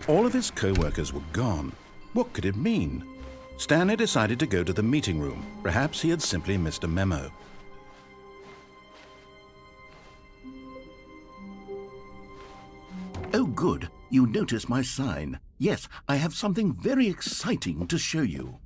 All of his co-workers were gone. What could it mean? Stanley decided to go to the meeting room. Perhaps he had simply missed a memo. Oh, good. You notice my sign. Yes, I have something very exciting to show you.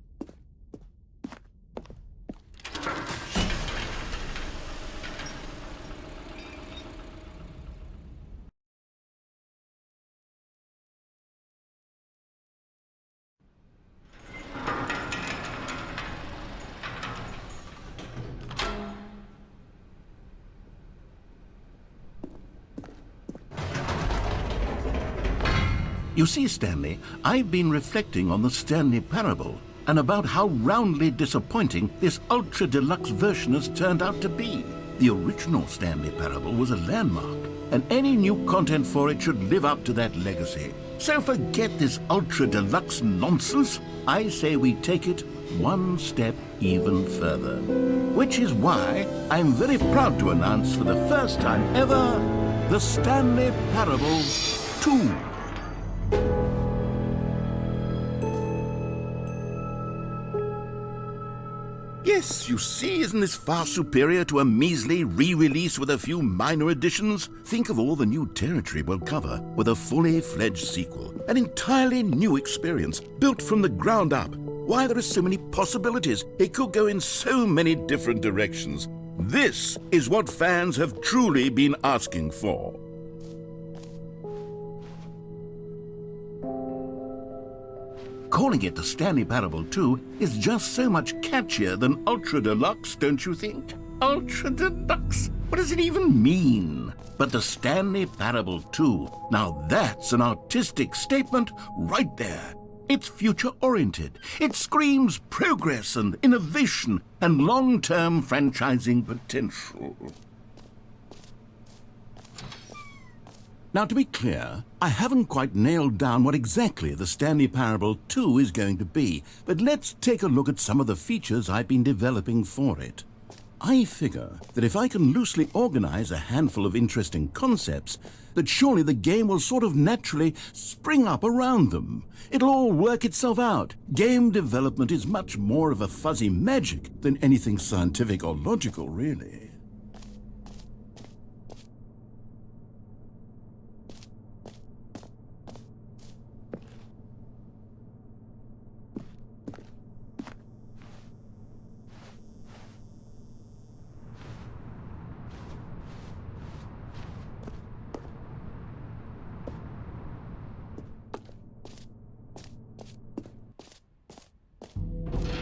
You see, Stanley, I've been reflecting on the Stanley Parable and about how roundly disappointing this ultra-deluxe version has turned out to be. The original Stanley Parable was a landmark, and any new content for it should live up to that legacy. So forget this ultra-deluxe nonsense. I say we take it one step even further. Which is why I'm very proud to announce for the first time ever, the Stanley Parable 2. Yes, you see, isn't this far superior to a measly re-release with a few minor additions? Think of all the new territory we'll cover with a fully fledged sequel. An entirely new experience, built from the ground up. Why, there are so many possibilities. It could go in so many different directions. This is what fans have truly been asking for. Calling it the Stanley Parable 2 is just so much catchier than Ultra Deluxe, don't you think? Ultra Deluxe? What does it even mean? But the Stanley Parable 2, now that's an artistic statement right there. It's future-oriented. It screams progress and innovation and long-term franchising potential. Now, to be clear, I haven't quite nailed down what exactly the Stanley Parable 2 is going to be, but let's take a look at some of the features I've been developing for it. I figure that if I can loosely organize a handful of interesting concepts, that surely the game will sort of naturally spring up around them. It'll all work itself out. Game development is much more of a fuzzy magic than anything scientific or logical, really.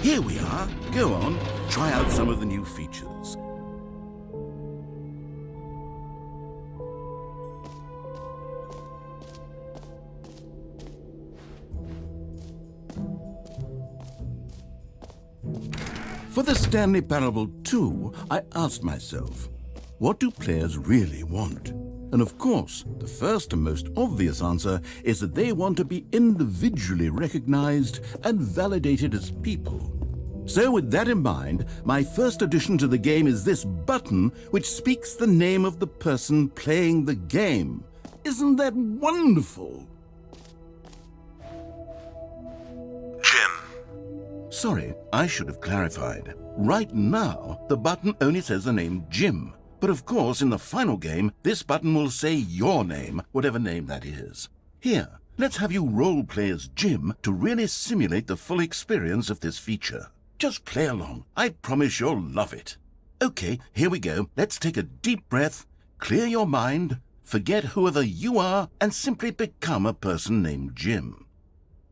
Here we are. Go on, try out some of the new features. For the Stanley Parable 2, I asked myself, what do players really want? And of course, the first and most obvious answer is that they want to be individually recognized and validated as people. So with that in mind, my first addition to the game is this button which speaks the name of the person playing the game. Isn't that wonderful? Jim. Sorry, I should have clarified. Right now, the button only says the name Jim. But of course, in the final game, this button will say your name, whatever name that is. Here, let's have you role-play as Jim to really simulate the full experience of this feature. Just play along. I promise you'll love it. Okay, here we go. Let's take a deep breath, clear your mind, forget whoever you are, and simply become a person named Jim.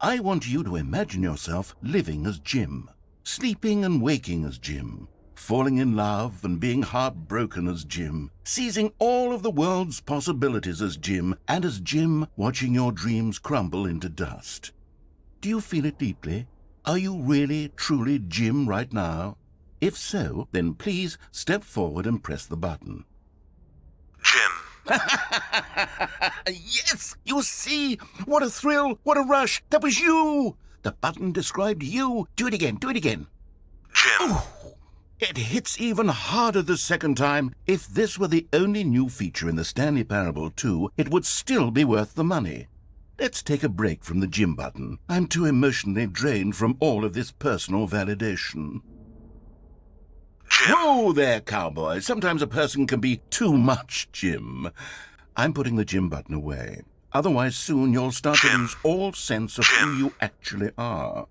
I want you to imagine yourself living as Jim, sleeping and waking as Jim, falling in love and being heartbroken as Jim, seizing all of the world's possibilities as Jim, and as Jim watching your dreams crumble into dust. Do you feel it deeply? Are you really, truly Jim right now? If so, then please step forward and press the button. Jim. Yes! You see? What a thrill! What a rush! That was you! The button described you. Do it again. Do it again. Jim. Oh, It hits even harder the second time. If this were the only new feature in the Stanley Parable 2, it would still be worth the money. Let's take a break from the gym button. I'm too emotionally drained from all of this personal validation. Jim. Whoa there, cowboy. Sometimes a person can be too much, Jim. I'm putting the gym button away. Otherwise, soon you'll start to lose all sense of who you actually are.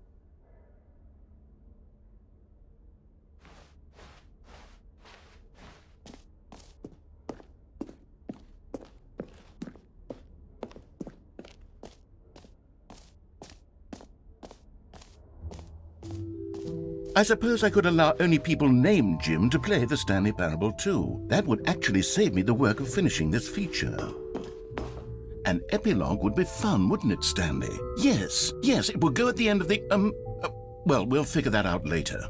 I suppose I could allow only people named Jim to play the Stanley Parable 2. That would actually save me the work of finishing this feature. An epilogue would be fun, wouldn't it, Stanley? Yes, it would go at the end of the, well, we'll figure that out later.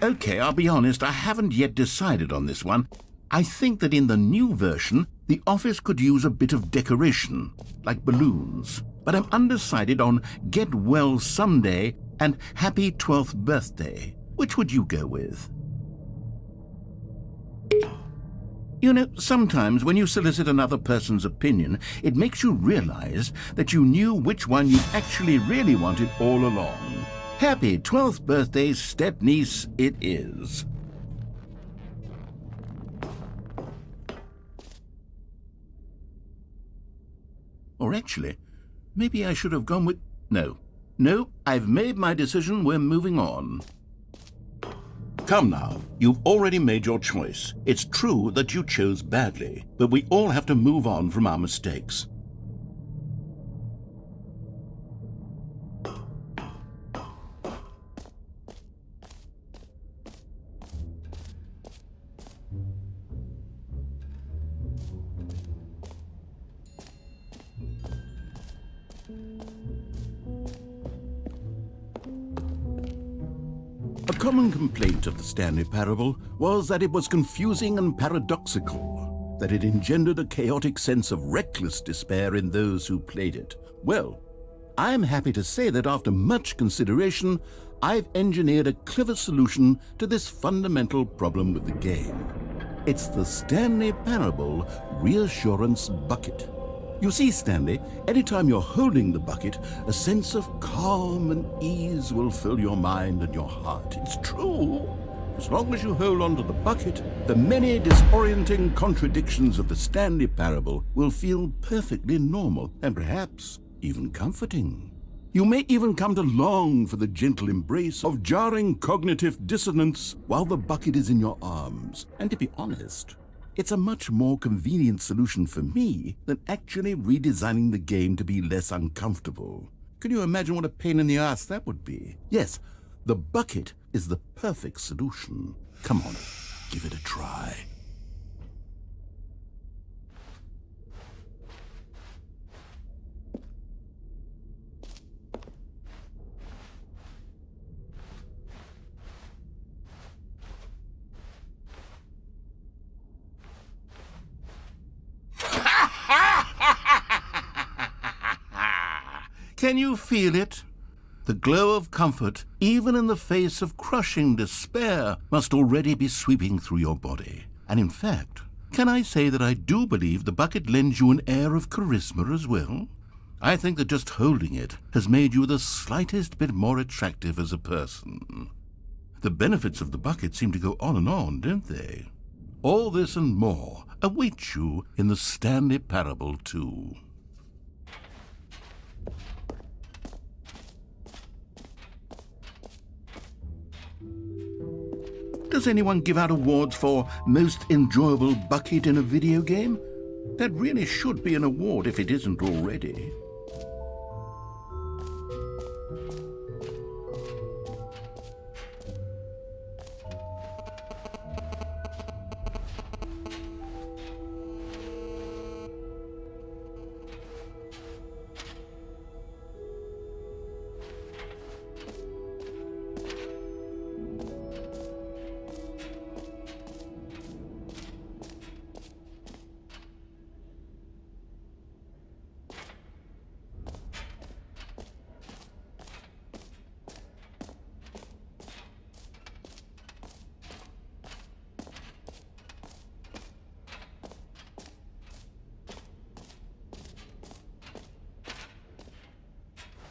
Okay, I'll be honest, I haven't yet decided on this one. I think that in the new version, the office could use a bit of decoration, like balloons. But I'm undecided on Get Well Someday and Happy 12th Birthday. Which would you go with? You know, sometimes when you solicit another person's opinion, it makes you realize that you knew which one you actually really wanted all along. Happy 12th birthday, step-niece, it is. Or actually, maybe I should have gone with... No, I've made my decision, we're moving on. Come now, you've already made your choice. It's true that you chose badly, but we all have to move on from our mistakes. A common complaint of the Stanley Parable was that it was confusing and paradoxical, that it engendered a chaotic sense of reckless despair in those who played it. Well, I'm happy to say that after much consideration, I've engineered a clever solution to this fundamental problem with the game. It's the Stanley Parable Reassurance Bucket. You see, Stanley, anytime you're holding the bucket, a sense of calm and ease will fill your mind and your heart. It's true. As long as you hold on to the bucket, the many disorienting contradictions of the Stanley Parable will feel perfectly normal and perhaps even comforting. You may even come to long for the gentle embrace of jarring cognitive dissonance while the bucket is in your arms. And to be honest, it's a much more convenient solution for me than actually redesigning the game to be less uncomfortable. Can you imagine what a pain in the ass that would be? Yes, the bucket is the perfect solution. Come on, give it a try. Can you feel it? The glow of comfort, even in the face of crushing despair, must already be sweeping through your body. And in fact, can I say that I do believe the bucket lends you an air of charisma as well? I think that just holding it has made you the slightest bit more attractive as a person. The benefits of the bucket seem to go on, don't they? All this and more await you in the Stanley Parable 2. Does anyone give out awards for most enjoyable bucket in a video game? That really should be an award if it isn't already.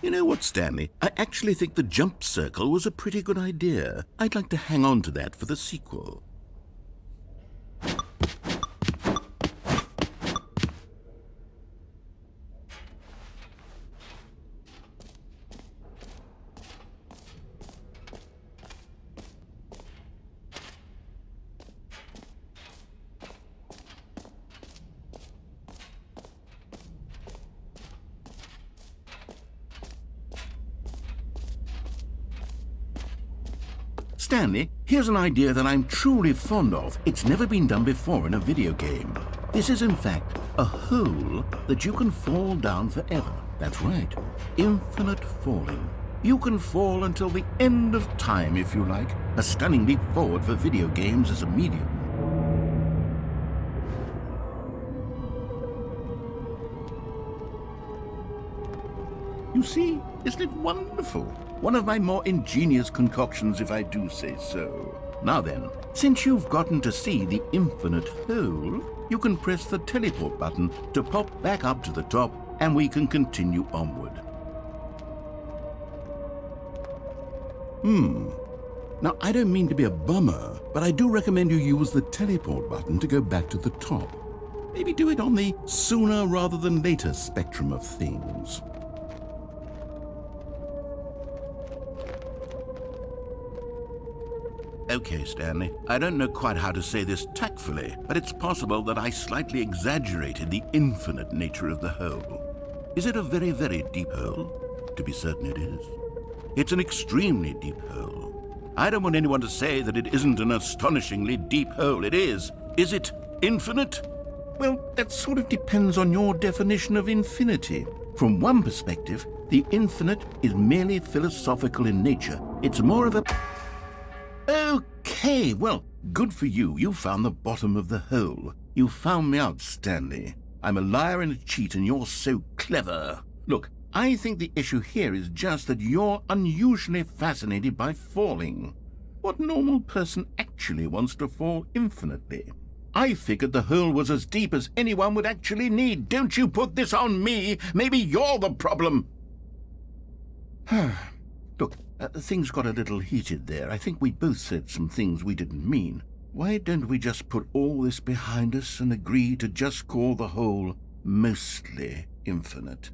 You know what, Stanley? I actually think the jump circle was a pretty good idea. I'd like to hang on to that for the sequel. Stanley, here's an idea that I'm truly fond of. It's never been done before in a video game. This is in fact a hole that you can fall down forever. That's right, infinite falling. You can fall until the end of time if you like. A stunning leap forward for video games as a medium. You see, isn't it wonderful? One of my more ingenious concoctions, if I do say so. Now then, since you've gotten to see the infinite hole, you can press the teleport button to pop back up to the top, and we can continue onward. Now, I don't mean to be a bummer, but I do recommend you use the teleport button to go back to the top. Maybe do it on the sooner rather than later spectrum of things. Okay, Stanley, I don't know quite how to say this tactfully, but it's possible that I slightly exaggerated the infinite nature of the hole. Is it a very, very deep hole? To be certain it is. It's an extremely deep hole. I don't want anyone to say that it isn't an astonishingly deep hole. It is. Is it infinite? Well, that sort of depends on your definition of infinity. From one perspective, the infinite is merely philosophical in nature. It's more of a... Okay, well, good for you. You found the bottom of the hole. You found me out, Stanley. I'm a liar and a cheat, and you're so clever. Look, I think the issue here is just that you're unusually fascinated by falling. What normal person actually wants to fall infinitely? I figured the hole was as deep as anyone would actually need. Don't you put this on me. Maybe you're the problem. Look, things got a little heated there. I think we both said some things we didn't mean. Why don't we just put all this behind us and agree to just call the hole mostly infinite?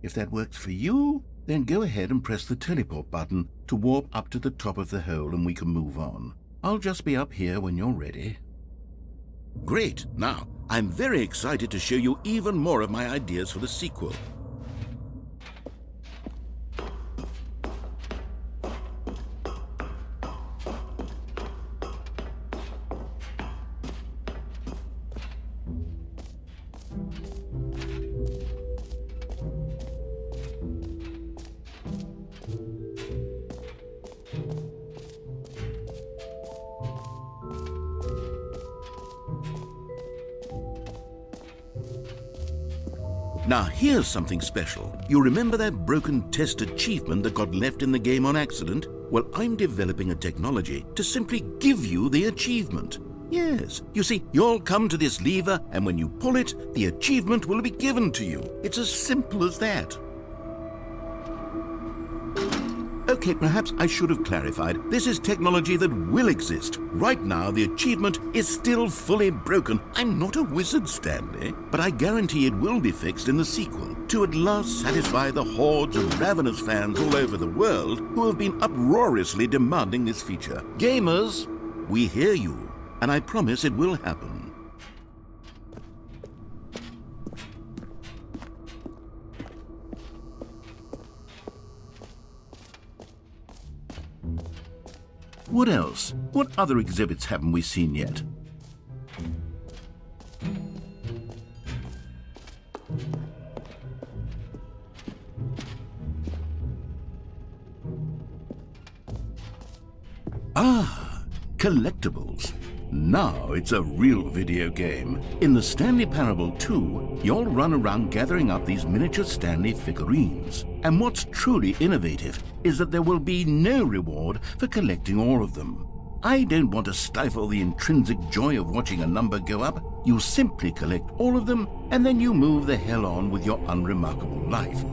If that works for you, then go ahead and press the teleport button to warp up to the top of the hole and we can move on. I'll just be up here when you're ready. Great. Now, I'm very excited to show you even more of my ideas for the sequel. Now, here's something special. You remember that broken test achievement that got left in the game on accident? Well, I'm developing a technology to simply give you the achievement. Yes, you see, you'll come to this lever, and when you pull it, the achievement will be given to you. It's as simple as that. Okay, perhaps I should have clarified. This is technology that will exist. Right now, the achievement is still fully broken. I'm not a wizard, Stanley, but I guarantee it will be fixed in the sequel to at last satisfy the hordes of ravenous fans all over the world who have been uproariously demanding this feature. Gamers, we hear you, and I promise it will happen. What else? What other exhibits haven't we seen yet? Ah, collectibles. Now it's a real video game. In the Stanley Parable 2, you'll run around gathering up these miniature Stanley figurines. And what's truly innovative is that there will be no reward for collecting all of them. I don't want to stifle the intrinsic joy of watching a number go up. You simply collect all of them, and then you move the hell on with your unremarkable life.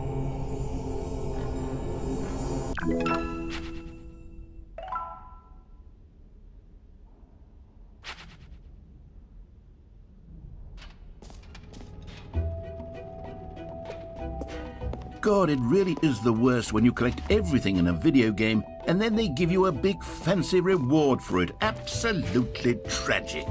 God, it really is the worst when you collect everything in a video game and then they give you a big fancy reward for it. Absolutely tragic.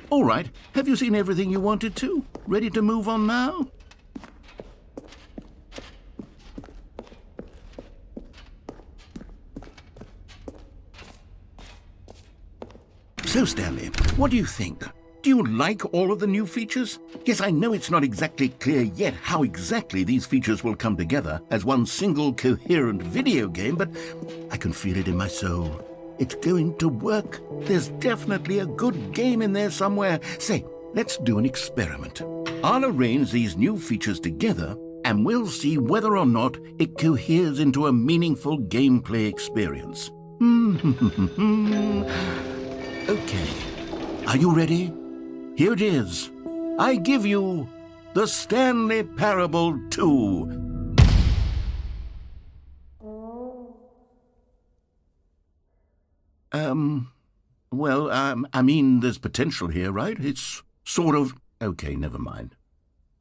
All right, have you seen everything you wanted to? Ready to move on now? So, Stanley, what do you think? Do you like all of the new features? Yes, I know it's not exactly clear yet how exactly these features will come together as one single coherent video game, but I can feel it in my soul. It's going to work. There's definitely a good game in there somewhere. Say, let's do an experiment. I'll arrange these new features together and we'll see whether or not it coheres into a meaningful gameplay experience. Okay. Are you ready? Here it is. I give you the Stanley Parable 2. I mean, there's potential here, right? It's sort of... Okay, never mind.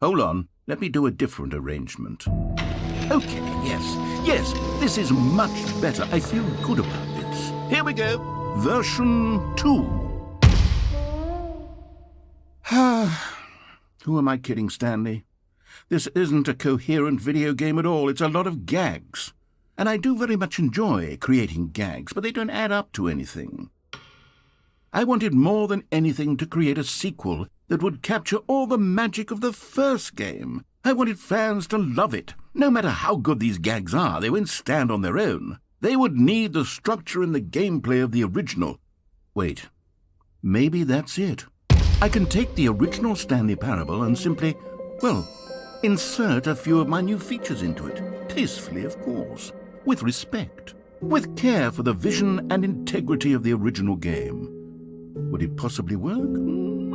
Hold on, let me do a different arrangement. Okay, yes, this is much better. I feel good about this. Here we go. Version 2. Who am I kidding, Stanley? This isn't a coherent video game at all. It's a lot of gags. And I do very much enjoy creating gags, but they don't add up to anything. I wanted more than anything to create a sequel that would capture all the magic of the first game. I wanted fans to love it. No matter how good these gags are, they won't stand on their own. They would need the structure and the gameplay of the original. Wait, maybe that's it. I can take the original Stanley Parable and simply, insert a few of my new features into it. Tastefully, of course. With respect. With care for the vision and integrity of the original game. Would it possibly work?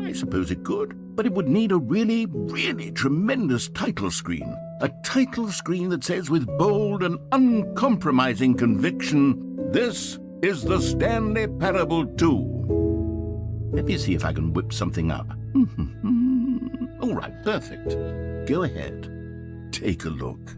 I suppose it could. But it would need a really, really tremendous title screen. A title screen that says with bold and uncompromising conviction, "This is the Stanley Parable 2. Let me see if I can whip something up. All right, perfect. Go ahead. Take a look.